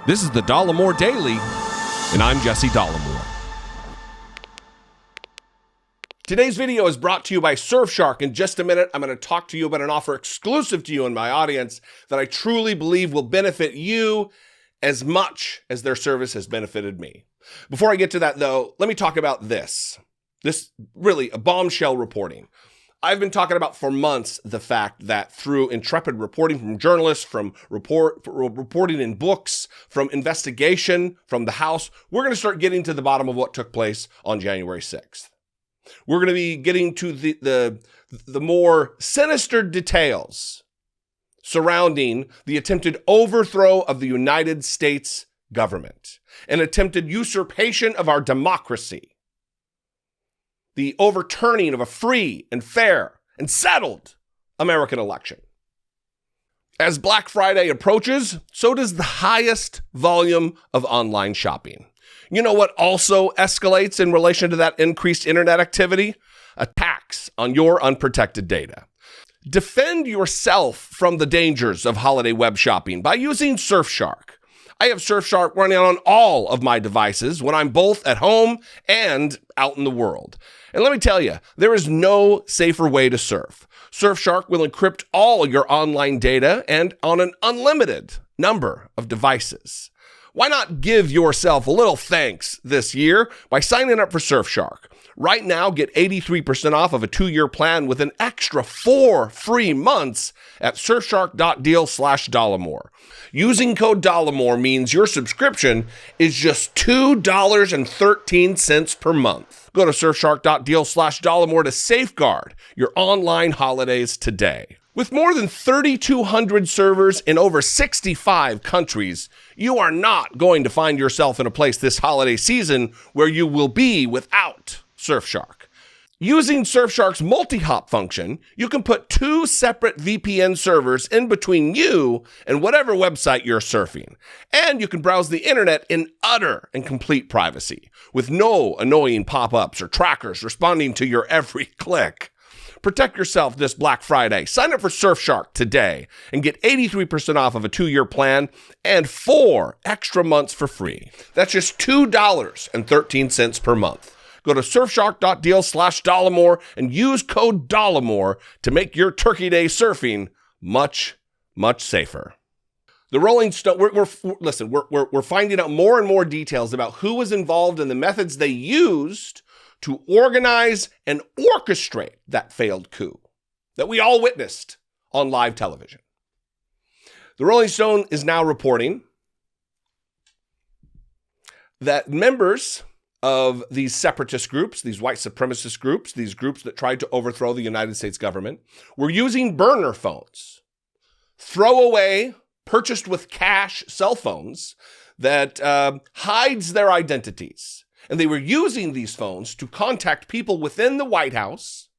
This is the Dollemore Daily, and I'm Jesse Dollemore. Today's video is brought to you by Surfshark. In just a minute, I'm going to talk to you about an offer exclusive to you and my audience that I truly believe will benefit you as much as their service has benefited me. Before I get to that, though, let me talk about this. This really a bombshell reporting. I've been talking about for months the fact that through intrepid reporting from journalists, from reporting in books, from investigation from the House, we're going to start getting to the bottom of what took place on January 6th. We're going to be getting to the more sinister details surrounding the attempted overthrow of the United States government, an attempted usurpation of our democracy, the overturning of a free and fair and settled American election. As Black Friday approaches, so does the highest volume of online shopping. You know what also escalates in relation to that increased internet activity? Attacks on your unprotected data. Defend yourself from the dangers of holiday web shopping by using Surfshark. I have Surfshark running on all of my devices when I'm both at home and out in the world. And let me tell you, there is no safer way to surf. Surfshark will encrypt all your online data and on an unlimited number of devices. Why not give yourself a little thanks this year by signing up for Surfshark? Right now, get 83% off of a 2-year plan with an extra 4 free months at surfshark.deal/Dollemore. Using code Dollemore means your subscription is just $2.13 per month. Go to surfshark.deal/Dollemore to safeguard your online holidays today. With more than 3,200 servers in over 65 countries, you are not going to find yourself in a place this holiday season where you will be without Surfshark. Using Surfshark's multi-hop function, you can put 2 separate VPN servers in between you and whatever website you're surfing. And you can browse the internet in utter and complete privacy, with no annoying pop-ups or trackers responding to your every click. Protect yourself this Black Friday. Sign up for Surfshark today and get 83% off of a 2-year plan and 4 extra months for free. That's just $2.13 per month. Go to surfshark.deal/Dollemore and use code Dollemore to make your Turkey Day surfing much, much safer. The Rolling Stone, we're finding out more and more details about who was involved in the methods they used to organize and orchestrate that failed coup that we all witnessed on live television. The Rolling Stone is now reporting that members of these separatist groups, these white supremacist groups, these groups that tried to overthrow the United States government, were using burner phones, throwaway, purchased with cash cell phones that hides their identities. And they were using these phones to contact people within the White House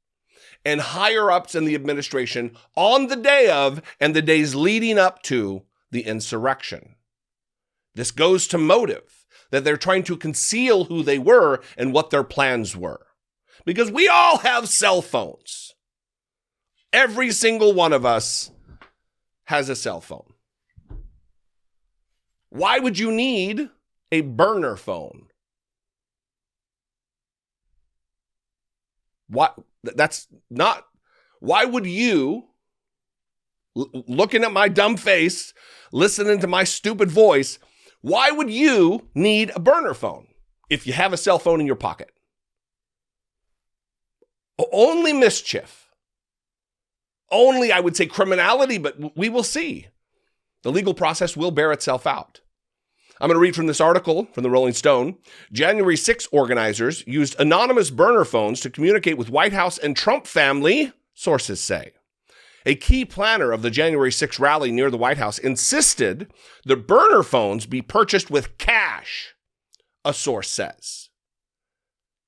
and higher-ups in the administration on the day of and the days leading up to the insurrection. This goes to motive, that they're trying to conceal who they were and what their plans were. Because we all have cell phones. Every single one of us has a cell phone. Why would you need a burner phone? Why would you, looking at my dumb face, listening to my stupid voice, why would you need a burner phone if you have a cell phone in your pocket? Only mischief. Only, I would say, criminality, but we will see. The legal process will bear itself out. I'm going to read from this article from the Rolling Stone. January 6 organizers used anonymous burner phones to communicate with White House and Trump family, sources say. A key planner of the January 6 rally near the White House insisted the burner phones be purchased with cash, a source says.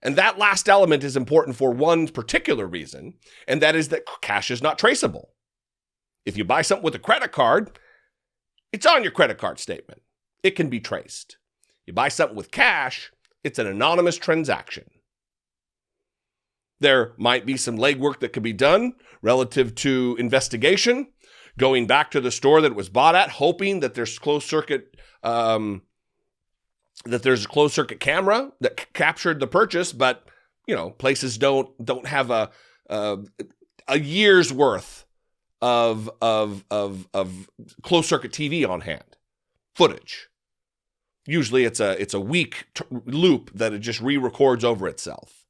And that last element is important for one particular reason, and that is that cash is not traceable. If you buy something with a credit card, it's on your credit card statement. It can be traced. You buy something with cash, it's an anonymous transaction. There might be some legwork that could be done relative to investigation, going back to the store that it was bought at, hoping that there's there's a closed circuit camera that captured the purchase, but places don't have a year's worth of closed circuit TV on hand footage. Usually it's a weak loop that it just re-records over itself.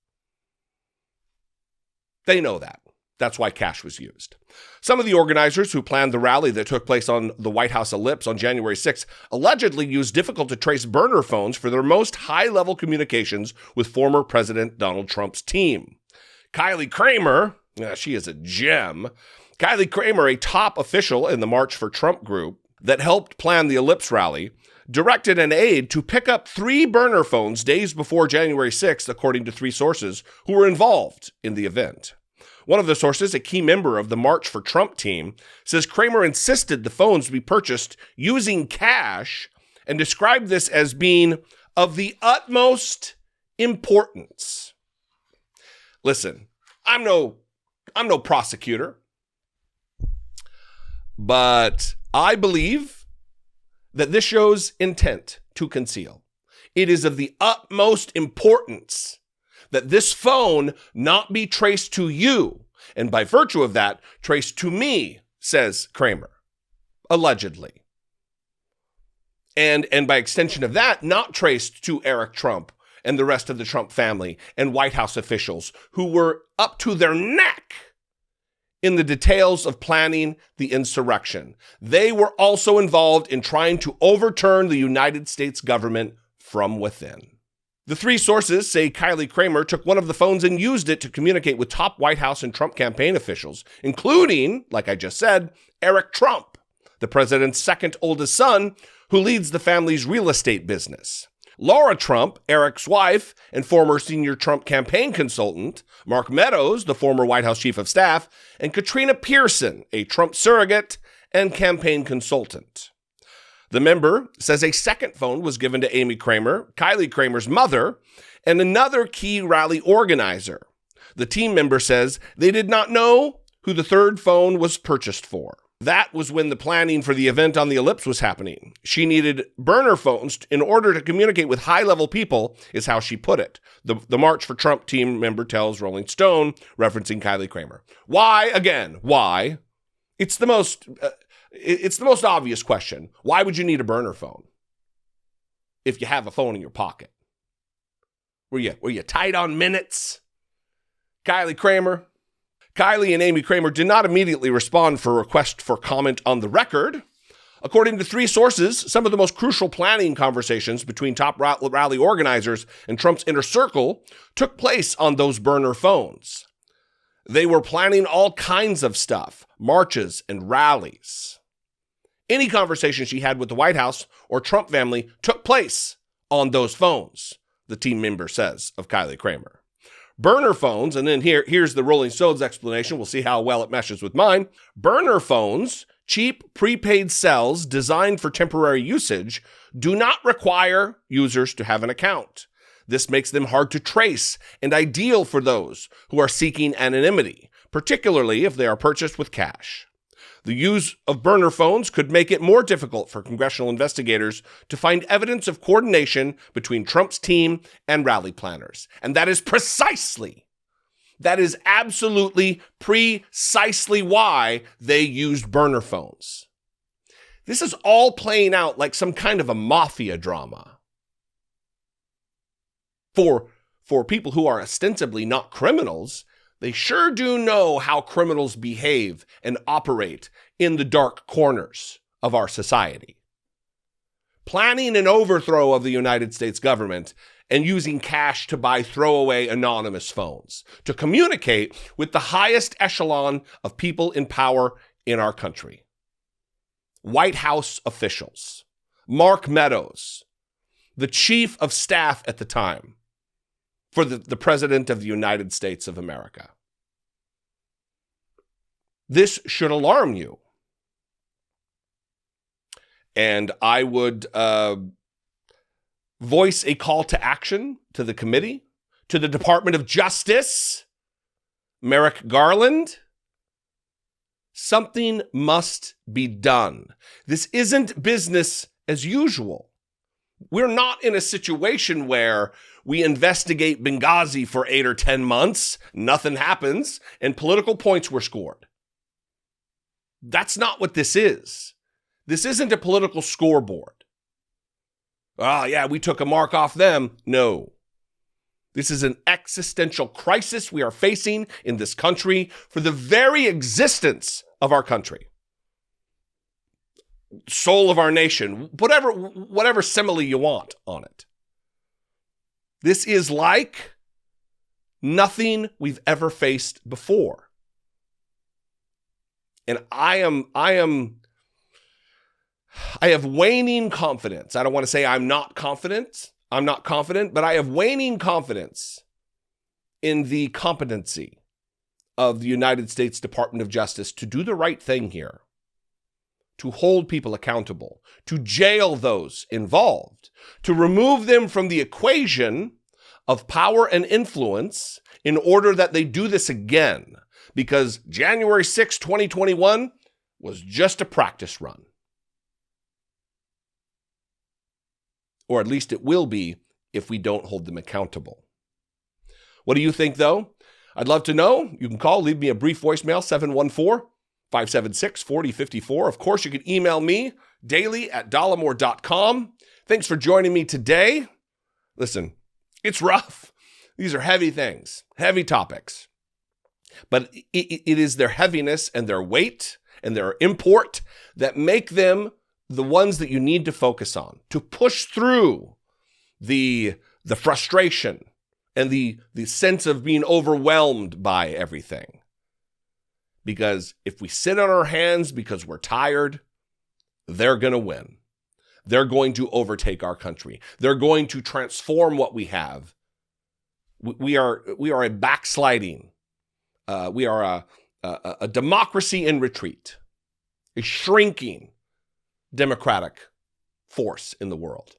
They know that. That's why cash was used. Some of the organizers who planned the rally that took place on the White House ellipse on January 6th allegedly used difficult-to-trace burner phones for their most high-level communications with former President Donald Trump's team. Kylie Kramer, she is a gem. Kylie Kramer, a top official in the March for Trump group that helped plan the ellipse rally, directed an aide to pick up 3 burner phones days before January 6th, according to 3 sources who were involved in the event. One of the sources, a key member of the March for Trump team, says Kramer insisted the phones be purchased using cash and described this as being of the utmost importance. Listen, I'm no prosecutor, but I believe that this shows intent to conceal. It is of the utmost importance that this phone not be traced to you, and by virtue of that, traced to me, says Kramer, allegedly. And by extension of that, not traced to Eric Trump and the rest of the Trump family and White House officials who were up to their neck in the details of planning the insurrection. They were also involved in trying to overturn the United States government from within. The 3 sources say Kylie Kramer took one of the phones and used it to communicate with top White House and Trump campaign officials, including, like I just said, Eric Trump, the president's second oldest son, who leads the family's real estate business. Laura Trump, Eric's wife and former senior Trump campaign consultant, Mark Meadows, the former White House chief of staff, and Katrina Pearson, a Trump surrogate and campaign consultant. The member says a second phone was given to Amy Kramer, Kylie Kramer's mother, and another key rally organizer. The team member says they did not know who the third phone was purchased for. That was when the planning for the event on the ellipse was happening. She needed burner phones in order to communicate with high-level people, is how she put it. The March for Trump team member tells Rolling Stone, referencing Kylie Kramer. Why? Again, why? It's the most obvious question. Why would you need a burner phone if you have a phone in your pocket? Were you tight on minutes? Kylie and Amy Kramer did not immediately respond for a request for comment on the record. According to 3 sources, some of the most crucial planning conversations between top rally organizers and Trump's inner circle took place on those burner phones. They were planning all kinds of stuff, marches and rallies. Any conversation she had with the White House or Trump family took place on those phones, the team member says of Kylie Kramer. Burner phones, and then here's the Rolling Stones explanation. We'll see how well it meshes with mine. Burner phones, cheap prepaid cells designed for temporary usage, do not require users to have an account. This makes them hard to trace and ideal for those who are seeking anonymity, particularly if they are purchased with cash. The use of burner phones could make it more difficult for congressional investigators to find evidence of coordination between Trump's team and rally planners. And that is absolutely precisely why they used burner phones. This is all playing out like some kind of a mafia drama. For people who are ostensibly not criminals, they sure do know how criminals behave and operate in the dark corners of our society. Planning an overthrow of the United States government and using cash to buy throwaway anonymous phones to communicate with the highest echelon of people in power in our country. White House officials, Mark Meadows, the chief of staff at the time, for the President of the United States of America. This should alarm you. And I would voice a call to action to the committee, to the Department of Justice, Merrick Garland, Something must be done. This isn't business as usual. We're not in a situation where we investigate Benghazi for 8 or 10 months, nothing happens, and political points were scored. That's not what this is. This isn't a political scoreboard. Oh, yeah, we took a mark off them. No. This is an existential crisis we are facing in this country for the very existence of our country. Soul of our nation, whatever simile you want on it. This is like nothing we've ever faced before. And I have waning confidence. I don't want to say I'm not confident, but I have waning confidence in the competency of the United States Department of Justice to do the right thing here, to hold people accountable, to jail those involved, to remove them from the equation of power and influence in order that they do this again. Because January 6, 2021 was just a practice run. Or at least it will be if we don't hold them accountable. What do you think, though? I'd love to know. You can call, leave me a brief voicemail, 714-576-4054. Of course, you can email me daily at dollemore.com. Thanks for joining me today. Listen, it's rough. These are heavy things, heavy topics. But it is their heaviness and their weight and their import that make them the ones that you need to focus on, to push through the frustration and the sense of being overwhelmed by everything. Because if we sit on our hands because we're tired, they're going to win. They're going to overtake our country. They're going to transform what we have. We are a backsliding. We are a democracy in retreat, a shrinking democratic force in the world.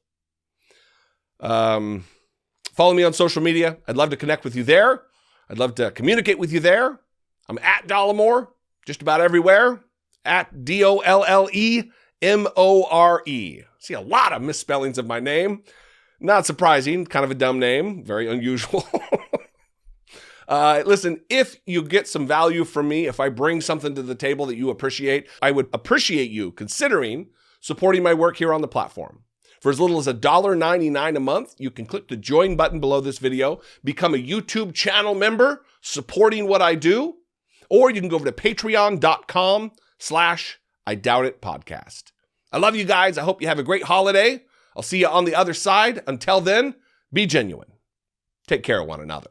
Follow me on social media. I'd love to connect with you there. I'd love to communicate with you there. I'm at Dollemore, just about everywhere. At Dollemore. See a lot of misspellings of my name. Not surprising, kind of a dumb name, very unusual. Listen, if you get some value from me, if I bring something to the table that you appreciate, I would appreciate you considering supporting my work here on the platform. For as little as $1.99 a month, you can click the join button below this video, become a YouTube channel member supporting what I do, or you can go over to patreon.com/IDoubtIt I love you guys. I hope you have a great holiday. I'll see you on the other side. Until then, be genuine. Take care of one another.